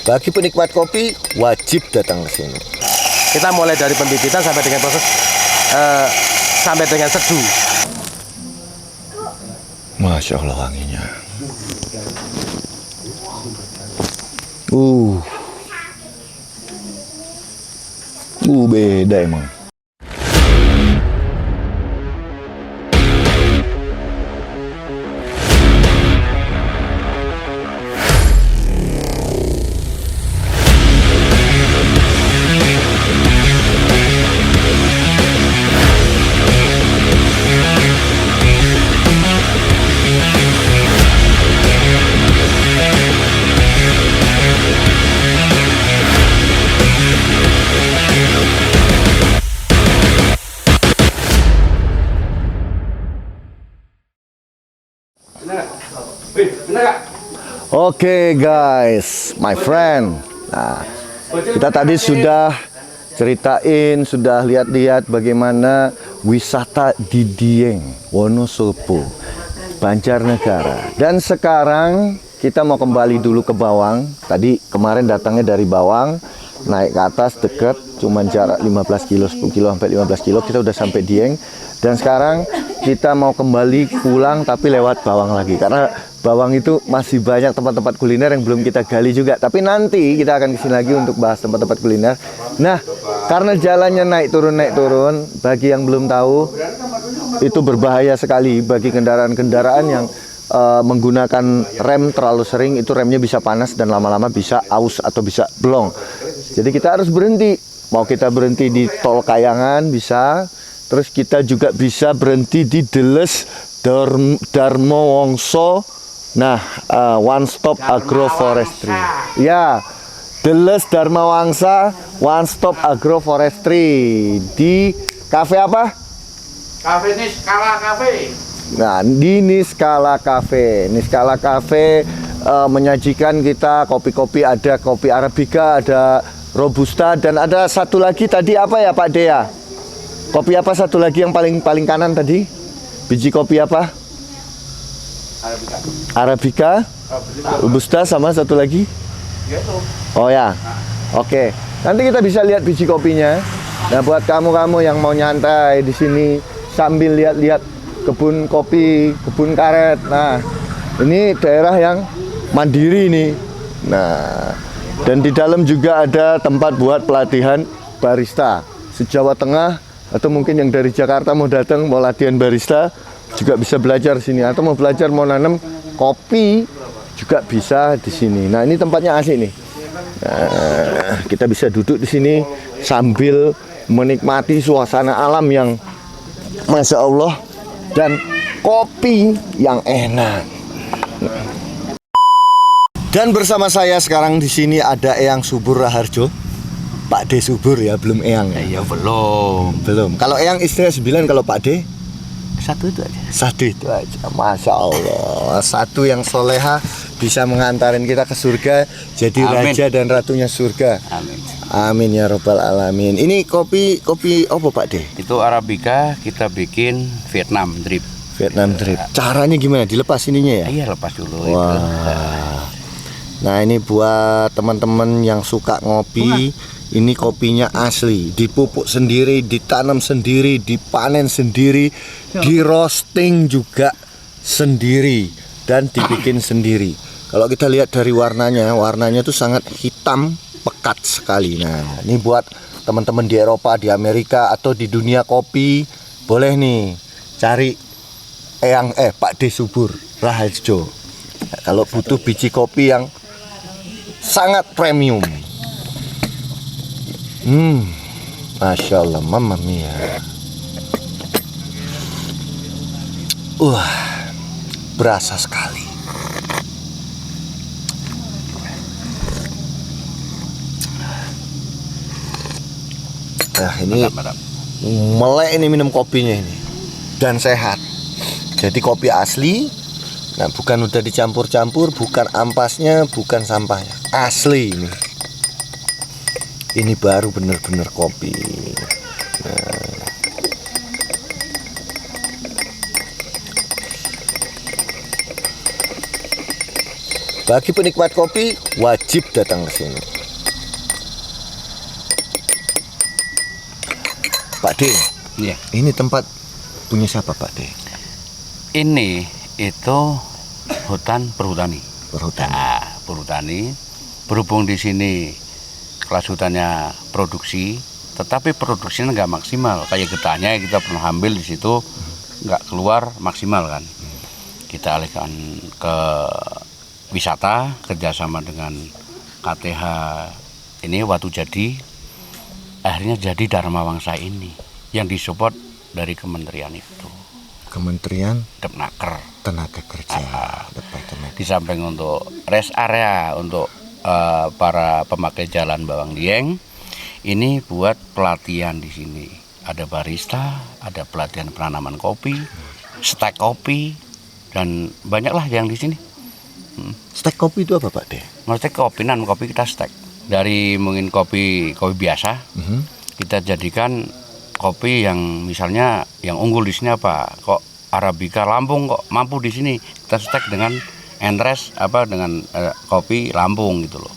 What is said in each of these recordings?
Bagi penikmat kopi wajib datang ke sini. Kita mulai dari pembibitan sampai dengan proses sampai dengan seduh. Masya Allah wanginya. Beda emang. Oke guys, my friend. Nah, kita tadi sudah ceritain, sudah lihat-lihat bagaimana wisata di Dieng, Wonosobo, Banjarnegara. Dan sekarang kita mau kembali dulu ke Bawang. Tadi kemarin datangnya dari Bawang, naik ke atas dekat, cuman jarak 15 kilo, 10 kilo sampai 15 kilo kita udah sampai Dieng. Dan sekarang kita mau kembali pulang tapi lewat Bawang lagi, karena Bawang itu masih banyak tempat-tempat kuliner yang belum kita gali juga. Tapi nanti kita akan kesini lagi untuk bahas tempat-tempat kuliner. Nah, karena jalannya naik turun, bagi yang belum tahu, itu berbahaya sekali bagi kendaraan-kendaraan yang menggunakan rem terlalu sering. Itu remnya bisa panas dan lama-lama bisa aus atau bisa blong. Jadi kita harus berhenti. Mau kita berhenti di Tol Kayangan bisa. Terus kita juga bisa berhenti di Deles Darmo Wongso. Nah, One Stop Agroforestry. Ya, Deles Dharma Wangsa One Stop Agroforestry di kafe apa? Cafe Niskala Cafe. Nah, di Niskala Cafe. Niskala Cafe menyajikan kita kopi-kopi, ada kopi Arabica, ada Robusta, dan ada satu lagi tadi apa ya Pak Dea? Kopi apa satu lagi yang paling kanan tadi? Biji kopi apa? Arabica, Robusta, sama satu lagi? Oh ya, oke. Nanti kita bisa lihat biji kopinya. Nah, buat kamu-kamu yang mau nyantai di sini sambil lihat-lihat kebun kopi, kebun karet. Nah, ini daerah yang mandiri nih. Nah, dan di dalam juga ada tempat buat pelatihan barista se-Jawa Tengah, atau mungkin yang dari Jakarta mau datang mau latihan barista juga bisa belajar sini, atau mau belajar mau nanam kopi juga bisa di sini. Nah, ini tempatnya asik nih. Nah, kita bisa duduk di sini sambil menikmati suasana alam yang Masya Allah dan kopi yang enak. Dan bersama saya sekarang di sini ada Eyang Subur Raharjo. Pak D Subur ya, belum Eyang ya? Iya, belum. Kalau Eyang istrinya 9, kalau Pak D? Satu itu aja. Satu itu aja. Masya Allah. Satu yang soleha bisa mengantarin kita ke surga, jadi Amin. raja dan ratunya surga. Amin. Amin ya robbal alamin. Ini kopi apa Pak D? Itu Arabica kita bikin Vietnam drip. Vietnam drip. Caranya gimana? Dilepas ininya ya? Iya, lepas dulu. Wah. Itu. Nah, ini buat teman-teman yang suka ngopi. Ini kopinya asli, dipupuk sendiri, ditanam sendiri, dipanen sendiri, di roasting juga sendiri, dan dibikin sendiri. Kalau kita lihat dari warnanya tuh sangat hitam pekat sekali. Nah, ini buat teman-teman di Eropa, di Amerika, atau di dunia kopi, boleh nih cari Pak D Subur Raharjo. Nah, kalau butuh biji kopi yang sangat premium. Masya Allah, mamma mia. Berasa sekali. Nah, ini melek ini minum kopinya ini, dan sehat. Jadi kopi asli. Nah, bukan udah dicampur-campur, bukan ampasnya, bukan sampahnya, asli ini. Ini baru bener-bener kopi. Nah. Bagi penikmat kopi wajib datang ke sini. Pak D, Iya. ini tempat punya siapa Pak D? Ini itu hutan perhutani. Perhutani. Nah, perhutani. Berhubung di sini kelas hutannya produksi, tetapi produksinya nggak maksimal. Kayak getahnya kita pernah ambil di situ nggak keluar maksimal kan. Kita alihkan ke wisata kerjasama dengan KTH ini Watu Jadi. Akhirnya jadi Dharma Wangsa ini yang disupport dari kementerian itu. Kementerian Depnaker. Tenaga Kerja. Departemen. Di samping untuk rest area untuk para pemakai jalan Bawang Dieng, ini buat pelatihan di sini. Ada barista, ada pelatihan penanaman kopi, stek kopi, dan banyaklah yang di sini. Stek kopi itu apa Pak D? Maksudnya kopi kita stek. Dari mungkin kopi biasa, kita jadikan kopi yang misalnya yang unggul di sini apa? Kok Arabica Lampung kok mampu di sini kita stek dengan Entres dengan kopi Lampung gitu loh.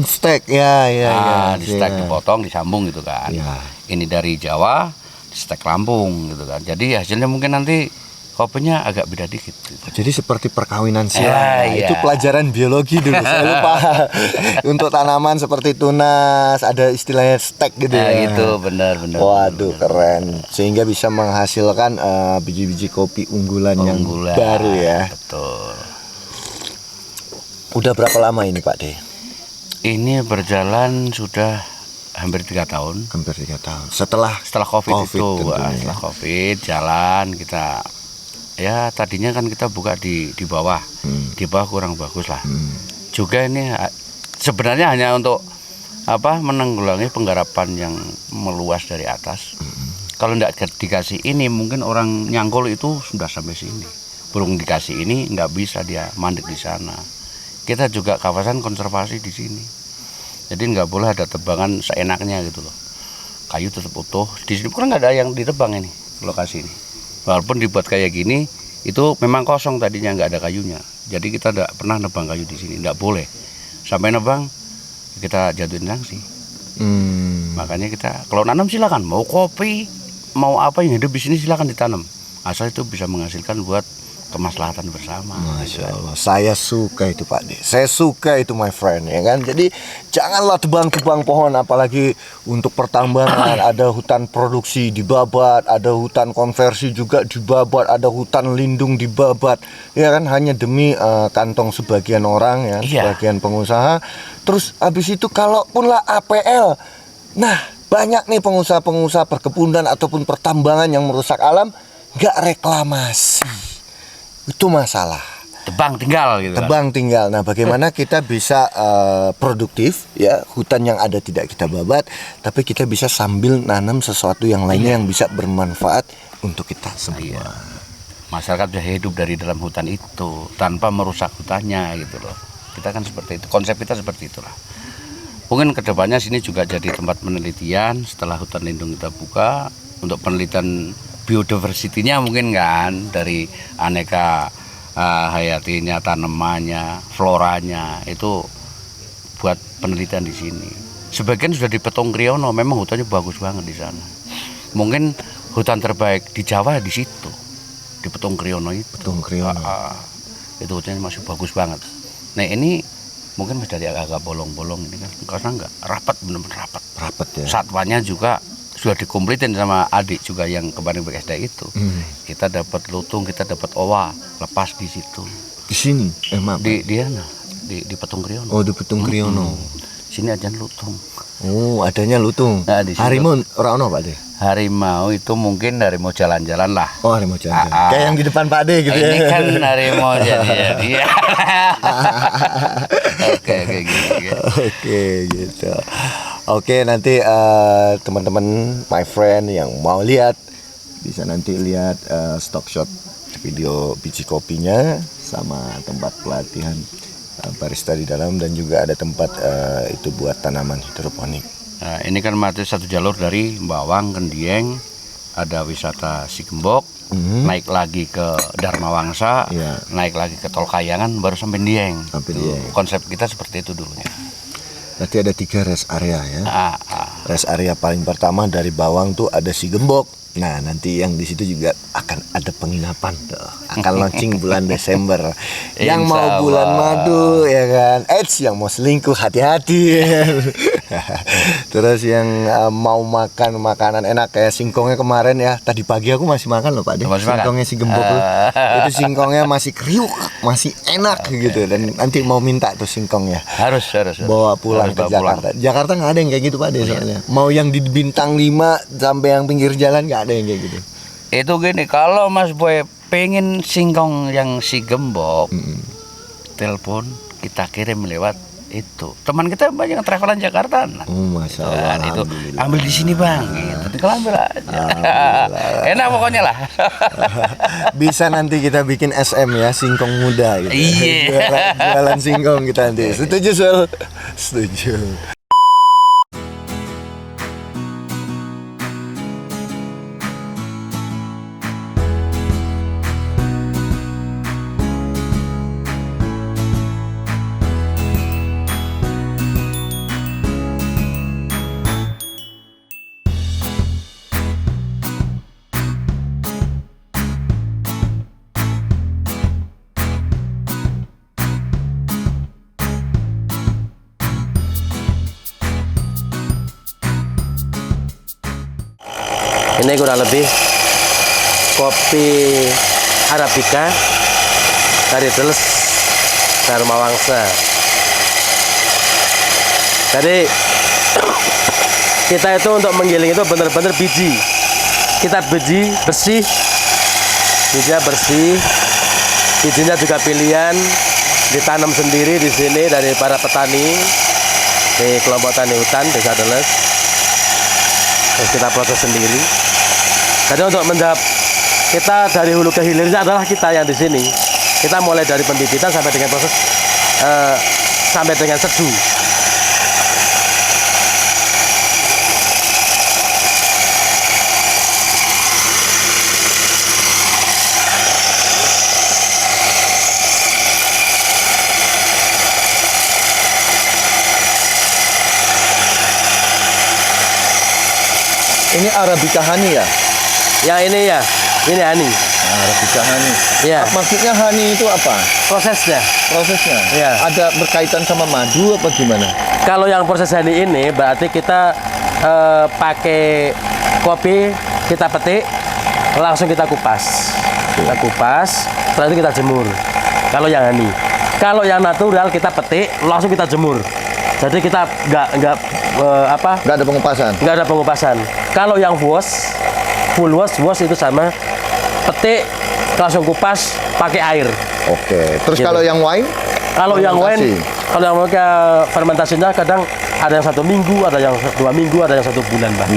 Stek ya. Di stek dipotong disambung gitu kan. Ya. Ini dari Jawa, di stek Lampung gitu kan. Jadi hasilnya mungkin nanti kopinya agak beda dikit. Gitu. Jadi seperti perkawinan silang. Iya. Itu pelajaran biologi dulu. Saya lupa. Untuk tanaman seperti tunas ada istilahnya stek gitu Nah, ya. gitu benar. Waduh keren. Sehingga bisa menghasilkan biji-biji kopi unggulan yang baru ya. Betul. Udah berapa lama ini Pak D? Ini berjalan sudah hampir 3 tahun. Hampir 3 tahun. Setelah COVID itu, tentunya. setelah COVID jalan kita. Ya tadinya kan kita buka di bawah, di bawah kurang bagus lah. Juga ini sebenarnya hanya untuk menanggulangi penggarapan yang meluas dari atas. Kalau tidak dikasih ini mungkin orang Nyangkul itu sudah sampai sini. Belum dikasih ini nggak bisa dia mandek di sana. Kita juga kawasan konservasi di sini. Jadi nggak boleh ada tebangan seenaknya gitu loh. Kayu tetap utuh. Di sini kan nggak ada yang ditebang ini lokasi ini. Walaupun dibuat kayak gini, itu memang kosong tadinya nggak ada kayunya. Jadi kita tidak pernah nebang kayu di sini, nggak boleh. Sampai nebang kita jatuhin sanksi. Makanya kita kalau nanam silakan, mau kopi, mau apa yang hidup di sini silakan ditanam. Asal itu bisa menghasilkan buat kemaslahatan bersama. Masya Allah, saya suka itu Pak D. Saya suka itu my friend ya kan. Jadi janganlah tebang-tebang pohon, apalagi untuk pertambangan. Ada hutan produksi dibabat, ada hutan konversi juga dibabat, ada hutan lindung dibabat. Ya kan hanya demi kantong sebagian orang ya, sebagian pengusaha. Terus habis itu kalaupun lah APL, nah banyak nih pengusaha-pengusaha perkebunan ataupun pertambangan yang merusak alam, nggak reklamasi. Itu masalah. Tebang tinggal gitu. Tebang tinggal. Nah, bagaimana kita bisa produktif ya, hutan yang ada tidak kita babat, tapi kita bisa sambil nanam sesuatu yang lainnya yang bisa bermanfaat untuk kita semua. Masyarakat bisa hidup dari dalam hutan itu tanpa merusak hutannya gitu loh. Kita kan seperti itu. Konsep kita seperti itulah. Mungkin kedepannya sini juga jadi tempat penelitian setelah hutan lindung kita buka untuk penelitian biodiversity-nya mungkin kan, dari aneka hayatinya, tanamannya, floranya itu buat penelitian di sini. Sebagian sudah di Petung Kriono, memang hutannya bagus banget di sana. Mungkin hutan terbaik di Jawa di situ, di Petung Kriono itu. Petung Kriono. Itu hutannya masih bagus banget. Nah ini mungkin masih dari agak bolong-bolong ini kan, karena nggak rapat, benar-benar rapat. Rapat ya. Satwanya juga sudah dikomplitin sama adik juga yang kemarin BSD itu. Kita dapat lutung, kita dapat owa lepas di situ. Di sini, maaf. Di Petung Kriono. Oh, di Petung Kriono. Sini aja lutung. Oh, adanya lutung. Nah, di situ. Harimau ora ono Pak D. Harimau itu mungkin harimau jalan-jalan lah. Oh, harimau jalan. Kayak yang di depan Pak D gitu Ini ya. kan harimau jadi. Oke, kayak gitu. Oke, gitu. Oke, nanti teman-teman, my friend yang mau lihat bisa nanti lihat stock shot video biji kopinya sama tempat pelatihan barista di dalam, dan juga ada tempat itu buat tanaman hidroponik. Nah, ini kan masih satu jalur dari Bawang ke Dieng, ada wisata Si Gembok, naik lagi ke Dharma Wangsa, Iya. naik lagi ke Tol Kayangan, baru sampai Dieng. Sampai Tuh, Dieng. konsep kita seperti itu dulunya. Berarti ada 3 rest area ya. Ah. Rest area paling pertama dari Bawang tuh ada Si Gembok. Nah, nanti yang di situ juga akan ada penginapan tuh. Akan launching bulan Desember. Yang mau Insya bulan Allah. madu ya kan. Yang mau selingkuh hati-hati. Terus yang mau makan makanan enak kayak singkongnya kemarin ya. Tadi pagi aku masih makan loh Pak De. Masih makan? Singkongnya Si Gembok tuh. Itu singkongnya masih kriuk, masih enak gitu. Dan nanti mau minta tuh singkongnya. Harus. Bawa pulang Harus ke bawa pulang. Jakarta. Jakarta nggak ada yang kayak gitu Pak De soalnya. Mau yang di bintang 5 sampai yang pinggir jalan nggak ada yang kayak gitu. Itu gini, kalau Mas Boy pengen singkong yang Si Gembok, telepon kita kirim lewat itu. Teman kita banyak yang travelan Jakarta. Nah, Masya Allah. kan, itu Alhamdulillah. ambil di sini Bang. Gitu. Kalau ambil aja. Alhamdulillah. Enak pokoknya lah. Bisa nanti kita bikin SM ya, singkong muda gitu. Iya. Jualan singkong kita nanti. Setuju Sul? Setuju. Ini kurang lebih kopi Arabica dari Deles Dharma Wangsa. Jadi kita itu untuk menggiling itu benar-benar biji. Kita biji bersih, bijinya bersih, bijinya juga pilihan, ditanam sendiri di sini dari para petani di kelompok tani hutan Desa Deles. Terus kita proses sendiri. Jadi untuk menjawab kita dari hulu ke hilirnya adalah kita yang di sini. Kita mulai dari pembibitan sampai dengan proses sampai dengan seduh. Ini Arabica Honey ya? Ya ini ya, ini Hani. Arabica Honey. Ya, Maksudnya honey itu apa? prosesnya. Prosesnya? Iya. Ada berkaitan sama madu apa gimana? Kalau yang proses Hani ini berarti kita pakai kopi, kita petik, langsung kita kupas. Kita kupas, setelah itu kita jemur. Kalau yang Hani. Kalau yang natural kita petik, langsung kita jemur. Jadi kita nggak Nggak ada pengupasan? nggak ada pengupasan. Kalau yang wash, full wash itu sama petik langsung kupas pakai air. Oke. Terus Gitu. kalau yang wine? Kalau yang Fermentasi. wine, kalau yang mereka fermentasinya kadang ada yang 1 minggu, ada yang 2 minggu, ada yang 1 bulan, Bang.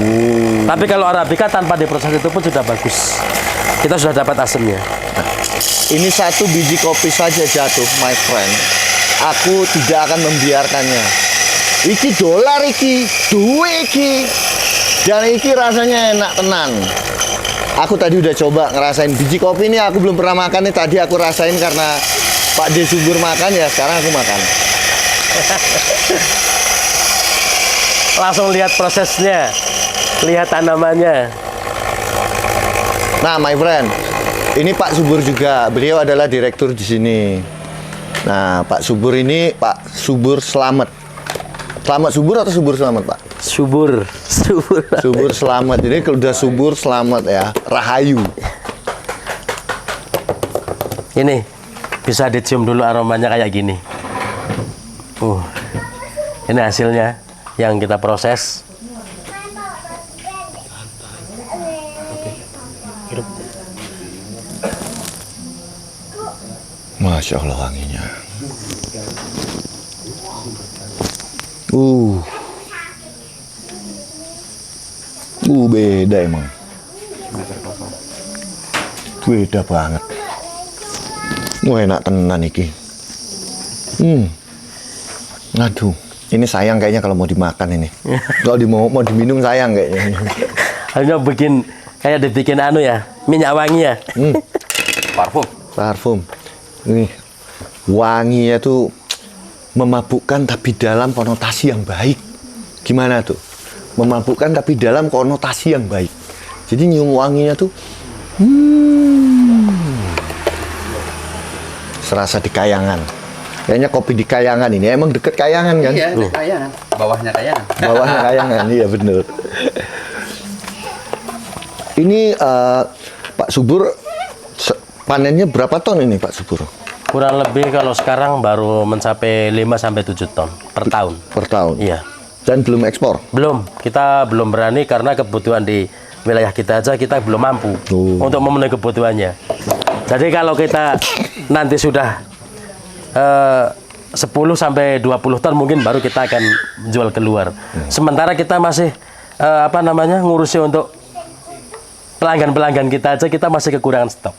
Tapi kalau Arabica tanpa diproses itu pun sudah bagus. Kita sudah dapat asemnya. Ini 1 biji kopi saja jatuh, my friend. Aku tidak akan membiarkannya. Iki dolar iki, duit iki. Dan iki rasanya enak tenan. Aku tadi udah coba ngerasain biji kopi ini, aku belum pernah makan nih. Tadi aku rasain karena Pak De Subur makan ya, sekarang aku makan. Langsung lihat prosesnya, lihat tanamannya. Nah, my friend, ini Pak Subur juga. Beliau adalah direktur di sini. Nah, Pak Subur ini Pak Subur Selamat. Selamat subur atau subur selamat, Pak? Subur. Subur selamat. Jadi kalau udah subur selamat ya, rahayu. Ini bisa dicium dulu aromanya kayak gini. Ini hasilnya yang kita proses. Masya Allah wanginya. Beda emang. Beda banget. Wah, enak tenan iki. Aduh, ini sayang kayaknya kalau mau dimakan ini. Kalau mau diminum sayang kayaknya. Hanya bikin kayak dibikin anu ya, minyak wangi ya. Parfum. Ini wanginya tuh memabukkan tapi dalam konotasi yang baik. Gimana tuh? Memabukkan tapi dalam konotasi yang baik. Jadi nyium wanginya tuh serasa di Kayangan. Kayaknya kopi di Kayangan ini. Emang deket Kayangan kan? Iya, Kayangan. Bawahnya Kayangan. Bawahnya Kayangan, iya bener. Ini Pak Subur, panennya berapa ton ini Pak Subur? Kurang lebih kalau sekarang baru mencapai 5-7 ton per tahun. Per tahun? Iya. Dan belum ekspor? Belum, kita belum berani karena kebutuhan di wilayah kita aja kita belum mampu untuk memenuhi kebutuhannya. Jadi kalau kita nanti sudah 10-20 ton mungkin baru kita akan jual keluar. Sementara kita masih ngurusi untuk pelanggan-pelanggan kita aja kita masih kekurangan stok.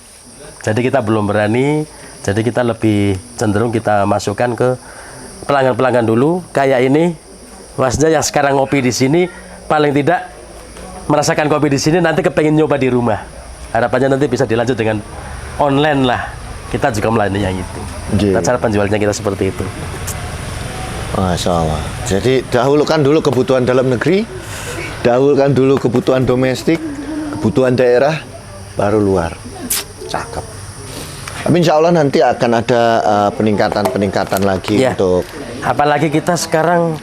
Jadi kita belum berani, jadi kita lebih cenderung kita masukkan ke pelanggan-pelanggan dulu. Kayak ini, maksudnya yang sekarang ngopi di sini paling tidak merasakan kopi di sini nanti kepengen nyoba di rumah. Harapannya nanti bisa dilanjut dengan online lah. Kita juga melayani yang itu. Yeah. Cara penjualnya kita seperti itu. Masya Allah. Jadi dahulukan dulu kebutuhan dalam negeri, dahulukan dulu kebutuhan domestik, kebutuhan daerah, baru luar. Cakep. Tapi insya Allah nanti akan ada peningkatan-peningkatan lagi Ya. untuk. Apalagi kita sekarang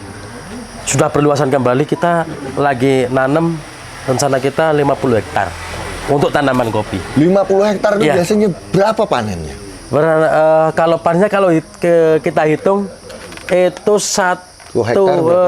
sudah perluasan kembali, kita lagi nanam rencana kita 50 hektar untuk tanaman kopi. 50 hektar itu Ya. biasanya berapa panennya? Kalau panennya kita hitung itu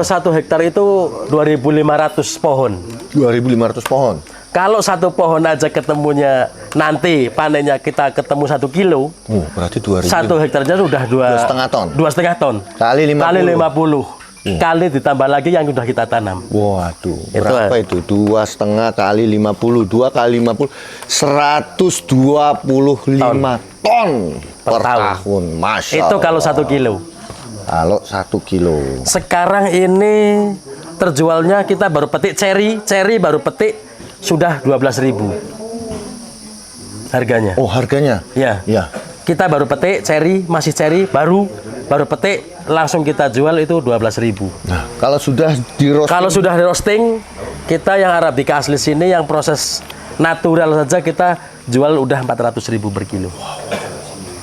satu hektar itu 2.500 pohon. 2.500 pohon. Kalau satu pohon aja ketemunya nanti panennya kita ketemu 1 kilo, Berarti 2.000. satu hektarnya sudah 2,5 ton. 2,5 ton. Kali 50. Kali ditambah lagi yang sudah kita tanam. Waduh, berapa itu? 2,5 kali 50, 2 kali 50, 125 ton per tahun. Masya Itu Allah. kalau 1 kilo. Kalau 1 kilo. Sekarang ini terjualnya kita baru petik cherry baru petik sudah 12.000 harganya. Oh, harganya? Ya. Ya. Kita baru petik masih cherry baru petik langsung kita jual itu 12.000. Nah, kalau sudah di roasting. Kalau sudah di roasting, kita yang Arabica asli sini yang proses natural saja kita jual udah 400.000 per kilo.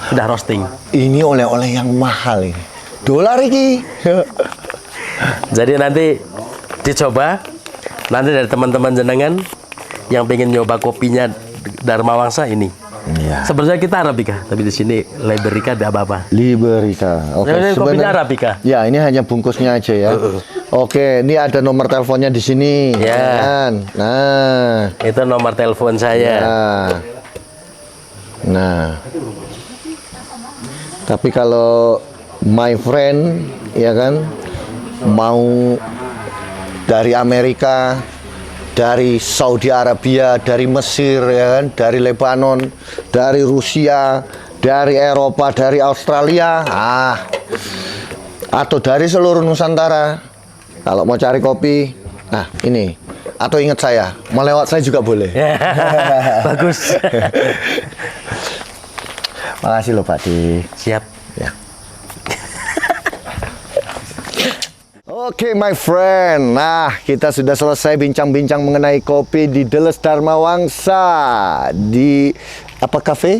Sudah roasting. Ini oleh-oleh yang mahal ini. Dolar ini. Jadi nanti dicoba, nanti dari teman-teman jenengan yang pengen nyoba kopinya Dharma Wangsa ini. Iya. Sebenarnya kita Arabica, tapi di sini Liberica tidak apa-apa. Liberica. Oke. Ini kopinya sebenarnya- Arabica. Ya, ini hanya bungkusnya aja ya. Oke, ini ada nomor teleponnya di sini. Ya. Kan? Nah. Itu nomor telepon saya. Nah. Tapi kalau my friend ya kan mau dari Amerika, dari Saudi Arabia, dari Mesir ya kan, dari Lebanon, dari Rusia, dari Eropa, dari Australia, atau dari seluruh Nusantara. Kalau mau cari kopi, nah ini. Atau ingat saya, mau lewat saya juga boleh. Bagus. Makasih loh Pak Di. Siap. Ya. Oke, my friend. Nah, kita sudah selesai bincang-bincang mengenai kopi di Deles Dharma Wangsa di apa kafe?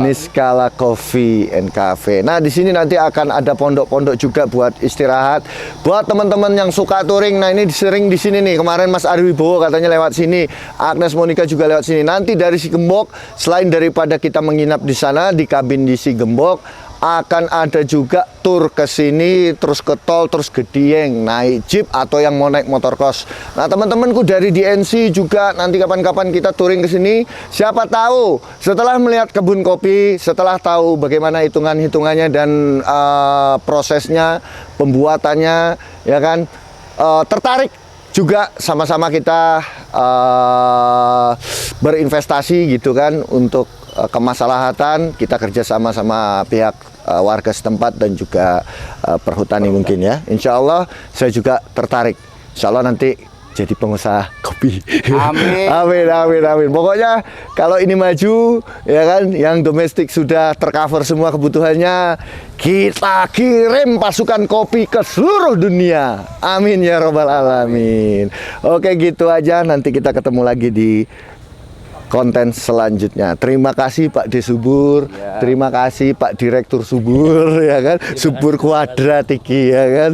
Niskala Coffee and Cafe. Nah, di sini nanti akan ada pondok-pondok juga buat istirahat. Buat teman-teman yang suka touring, nah ini sering di sini nih. Kemarin Mas Ari Wibowo katanya lewat sini. Agnes Monica juga lewat sini. Nanti dari Si Gembok, selain daripada kita menginap di sana di kabin di Si Gembok, akan ada juga tur ke sini, terus ke tol, terus ke Dieng, naik jeep atau yang mau naik motor cross. Nah, teman-temanku dari DNC juga nanti kapan-kapan kita touring ke sini. Siapa tahu setelah melihat kebun kopi, setelah tahu bagaimana hitungan-hitungannya dan prosesnya, pembuatannya, ya kan, tertarik juga sama-sama kita berinvestasi gitu kan untuk kemaslahatan, kita kerjasama sama pihak warga setempat dan juga perhutani mungkin ya. Insya Allah saya juga tertarik. Insya Allah nanti jadi pengusaha kopi. Amin. Amin, amin, amin. Pokoknya kalau ini maju, ya kan, yang domestik sudah tercover semua kebutuhannya, kita kirim pasukan kopi ke seluruh dunia. Amin ya robbal alamin. Oke, gitu aja. Nanti kita ketemu lagi di konten selanjutnya. Terima kasih Pak D Subur, terima kasih Pak Direktur Subur, ya kan, Subur Kuadrat iki, ya kan.